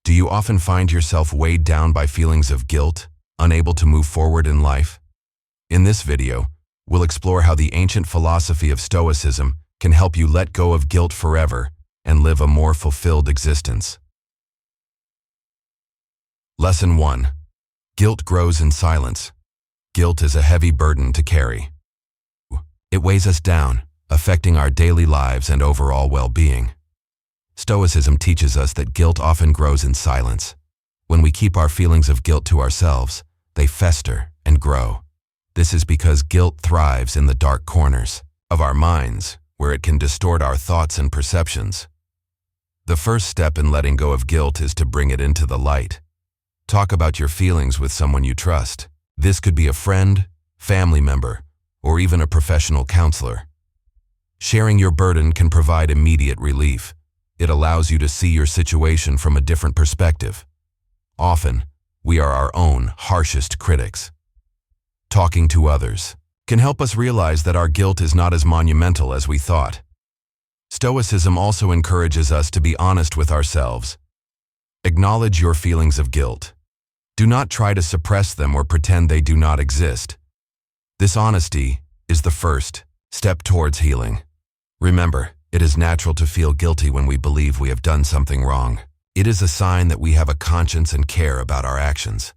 Do you often find yourself weighed down by feelings of guilt, unable to move forward in life? In this video, we'll explore how the ancient philosophy of Stoicism can help you let go of guilt forever and live a more fulfilled existence. Lesson 1. Guilt grows in silence. Guilt is a heavy burden to carry. It weighs us down, affecting our daily lives and overall well-being. Stoicism teaches us that guilt often grows in silence. When we keep our feelings of guilt to ourselves, they fester and grow. This is because guilt thrives in the dark corners of our minds, where it can distort our thoughts and perceptions. The first step in letting go of guilt is to bring it into the light. Talk about your feelings with someone you trust. This could be a friend, family member, or even a professional counselor. Sharing your burden can provide immediate relief. It allows you to see your situation from a different perspective. Often, we are our own harshest critics. Talking to others can help us realize that our guilt is not as monumental as we thought. Stoicism also encourages us to be honest with ourselves. Acknowledge your feelings of guilt. Do not try to suppress them or pretend they do not exist. This honesty is the first step towards healing. Remember, it is natural to feel guilty when we believe we have done something wrong. It is a sign that we have a conscience and care about our actions.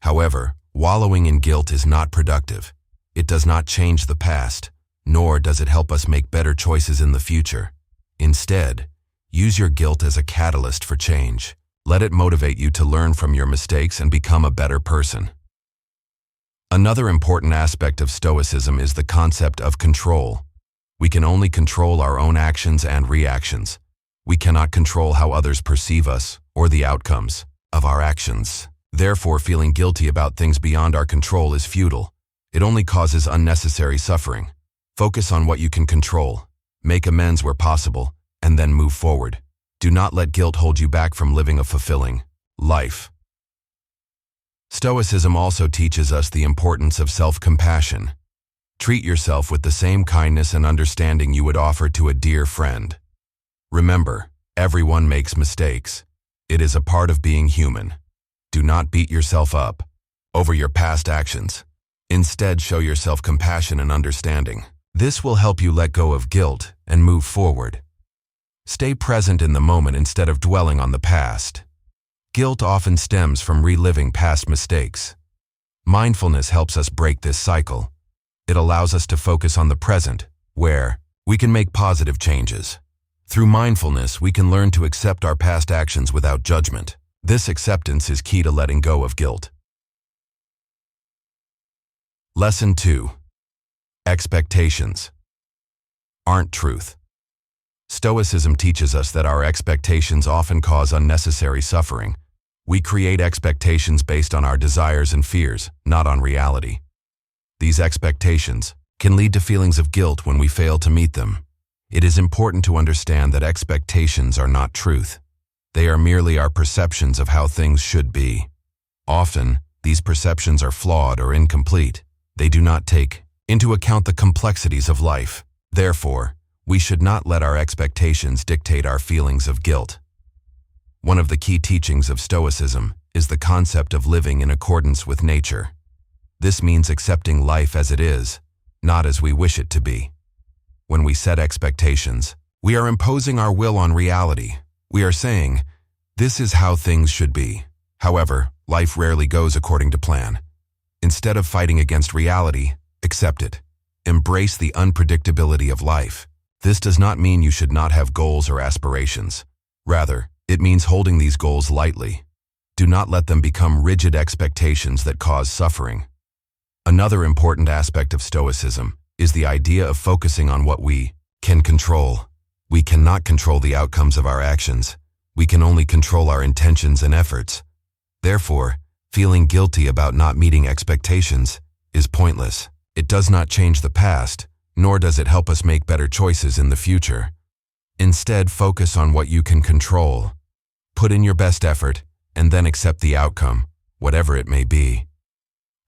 However, wallowing in guilt is not productive. It does not change the past, nor does it help us make better choices in the future. Instead, use your guilt as a catalyst for change. Let it motivate you to learn from your mistakes and become a better person. Another important aspect of Stoicism is the concept of control. We can only control our own actions and reactions. We cannot control how others perceive us or the outcomes of our actions. Therefore, feeling guilty about things beyond our control is futile. It only causes unnecessary suffering. Focus on what you can control, make amends where possible, and then move forward. Do not let guilt hold you back from living a fulfilling life. Stoicism also teaches us the importance of self-compassion. Treat yourself with the same kindness and understanding you would offer to a dear friend. Remember, everyone makes mistakes. It is a part of being human. Do not beat yourself up over your past actions. Instead, show yourself compassion and understanding. This will help you let go of guilt and move forward. Stay present in the moment instead of dwelling on the past. Guilt often stems from reliving past mistakes. Mindfulness helps us break this cycle. It allows us to focus on the present, where we can make positive changes. Through mindfulness, we can learn to accept our past actions without judgment. This acceptance is key to letting go of guilt. Lesson 2. Expectations aren't truth. Stoicism teaches us that our expectations often cause unnecessary suffering. We create expectations based on our desires and fears, not on reality. These expectations can lead to feelings of guilt when we fail to meet them. It is important to understand that expectations are not truth. They are merely our perceptions of how things should be. Often, these perceptions are flawed or incomplete. They do not take into account the complexities of life. Therefore, we should not let our expectations dictate our feelings of guilt. One of the key teachings of Stoicism is the concept of living in accordance with nature. This means accepting life as it is, not as we wish it to be. When we set expectations, we are imposing our will on reality. We are saying, this is how things should be. However, life rarely goes according to plan. Instead of fighting against reality, accept it. Embrace the unpredictability of life. This does not mean you should not have goals or aspirations. Rather, it means holding these goals lightly. Do not let them become rigid expectations that cause suffering. Another important aspect of Stoicism is the idea of focusing on what we can control. We cannot control the outcomes of our actions. We can only control our intentions and efforts. Therefore, feeling guilty about not meeting expectations is pointless. It does not change the past, nor does it help us make better choices in the future. Instead, focus on what you can control. Put in your best effort, and then accept the outcome, whatever it may be.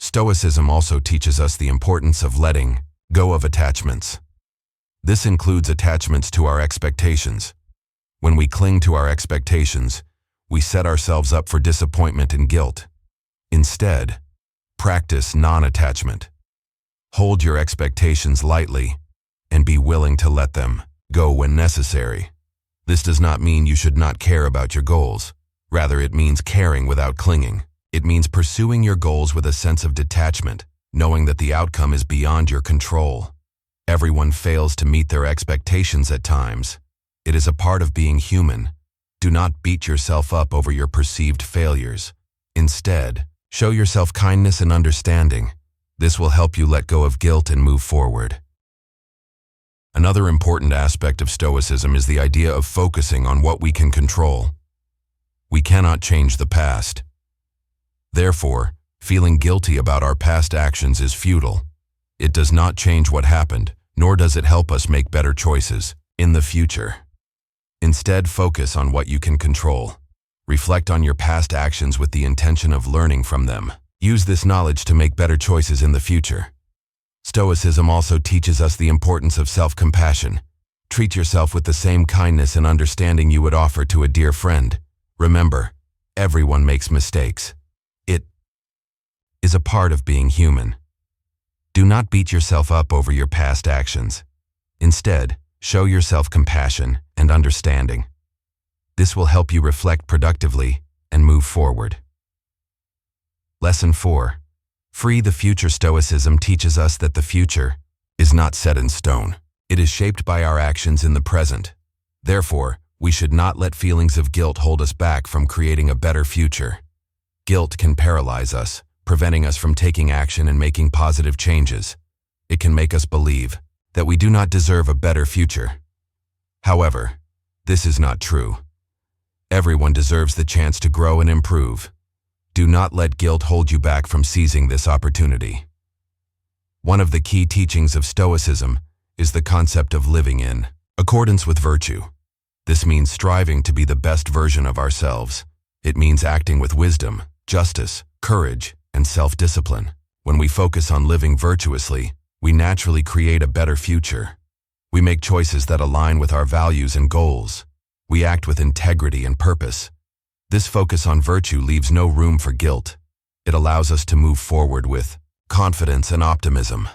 Stoicism also teaches us the importance of letting go of attachments. This includes attachments to our expectations. When we cling to our expectations, we set ourselves up for disappointment and guilt. Instead, practice non-attachment. Hold your expectations lightly and be willing to let them go when necessary. This does not mean you should not care about your goals. Rather, it means caring without clinging. It means pursuing your goals with a sense of detachment, knowing that the outcome is beyond your control. Everyone fails to meet their expectations at times. It is a part of being human. Do not beat yourself up over your perceived failures. Instead, show yourself kindness and understanding. This will help you let go of guilt and move forward. Another important aspect of Stoicism is the idea of focusing on what we can control. We cannot change the past. Therefore, feeling guilty about our past actions is futile. It does not change what happened, nor does it help us make better choices in the future. Instead, focus on what you can control. Reflect on your past actions with the intention of learning from them. Use this knowledge to make better choices in the future. Stoicism also teaches us the importance of self-compassion. Treat yourself with the same kindness and understanding you would offer to a dear friend. Remember, everyone makes mistakes. It is a part of being human. Do not beat yourself up over your past actions. Instead, show yourself compassion and understanding. This will help you reflect productively and move forward. Lesson 4. Free the future. Stoicism teaches us that the future is not set in stone. It is shaped by our actions in the present. Therefore, we should not let feelings of guilt hold us back from creating a better future. Guilt can paralyze us, preventing us from taking action and making positive changes. It can make us believe that we do not deserve a better future. However, this is not true. Everyone deserves the chance to grow and improve. Do not let guilt hold you back from seizing this opportunity. One of the key teachings of Stoicism is the concept of living in accordance with virtue. This means striving to be the best version of ourselves. It means acting with wisdom, justice, courage, and self-discipline. When we focus on living virtuously, we naturally create a better future. We make choices that align with our values and goals. We act with integrity and purpose. This focus on virtue leaves no room for guilt. It allows us to move forward with confidence and optimism.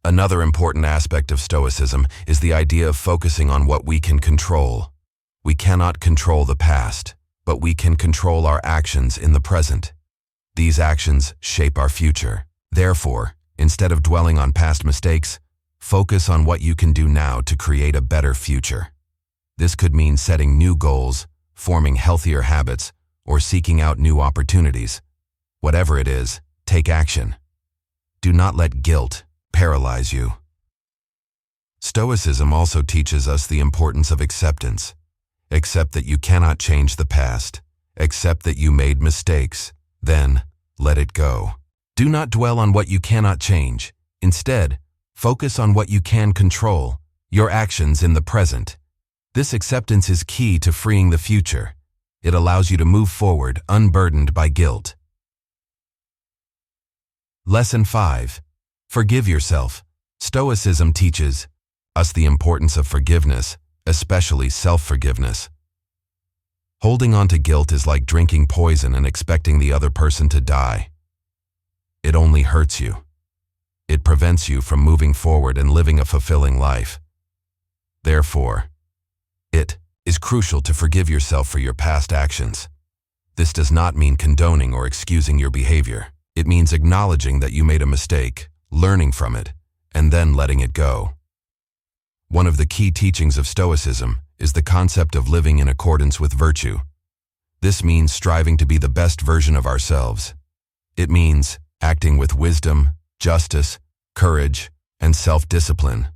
Another important aspect of Stoicism is the idea of focusing on what we can control. We cannot control the past, but we can control our actions in the present. These actions shape our future. Therefore, instead of dwelling on past mistakes, focus on what you can do now to create a better future. This could mean setting new goals, forming healthier habits, or seeking out new opportunities. Whatever it is, take action. Do not let guilt paralyze you. Stoicism also teaches us the importance of acceptance. Accept that you cannot change the past. Accept that you made mistakes. Then, let it go. Do not dwell on what you cannot change. Instead, focus on what you can control, your actions in the present. This acceptance is key to freeing the future. It allows you to move forward unburdened by guilt. Lesson 5. Forgive yourself. Stoicism teaches us the importance of forgiveness, especially self-forgiveness. Holding on to guilt is like drinking poison and expecting the other person to die. It only hurts you. It prevents you from moving forward and living a fulfilling life. Therefore, it is crucial to forgive yourself for your past actions. This does not mean condoning or excusing your behavior. It means acknowledging that you made a mistake, learning from it, and then letting it go. One of the key teachings of Stoicism is the concept of living in accordance with virtue. This means striving to be the best version of ourselves. It means acting with wisdom, justice, courage, and self-discipline.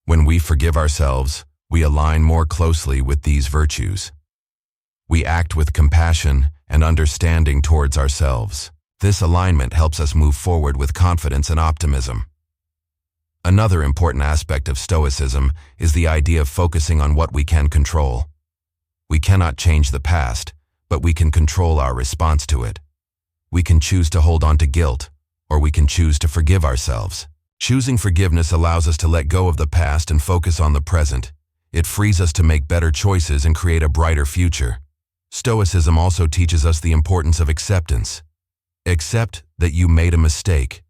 When we forgive ourselves, we align more closely with these virtues. We act with compassion and understanding towards ourselves. This alignment helps us move forward with confidence and optimism. Another important aspect of Stoicism is the idea of focusing on what we can control. We cannot change the past, but we can control our response to it. We can choose to hold on to guilt, or we can choose to forgive ourselves. Choosing forgiveness allows us to let go of the past and focus on the present. It frees us to make better choices and create a brighter future. Stoicism also teaches us the importance of acceptance. Accept that you made a mistake.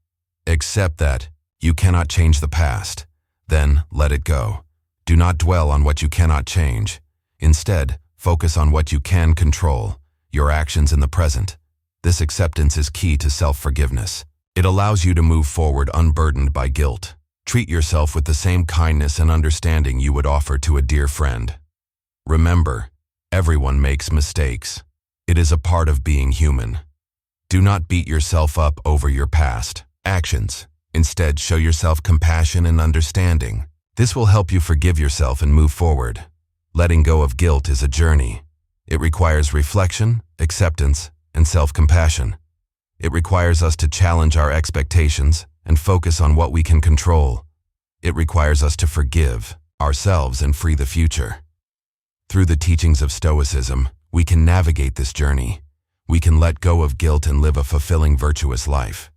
Accept that you cannot change the past. Then let it go. Do not dwell on what you cannot change. Instead, focus on what you can control, your actions in the present. This acceptance is key to self-forgiveness. It allows you to move forward unburdened by guilt. Treat yourself with the same kindness and understanding you would offer to a dear friend. Remember, everyone makes mistakes. It is a part of being human. Do not beat yourself up over your past actions. Instead, show yourself compassion and understanding. This will help you forgive yourself and move forward. Letting go of guilt is a journey. It requires reflection, acceptance, and self-compassion. It requires us to challenge our expectations and focus on what we can control. It requires us to forgive ourselves and free the future. Through the teachings of Stoicism, we can navigate this journey. We can let go of guilt and live a fulfilling, virtuous life.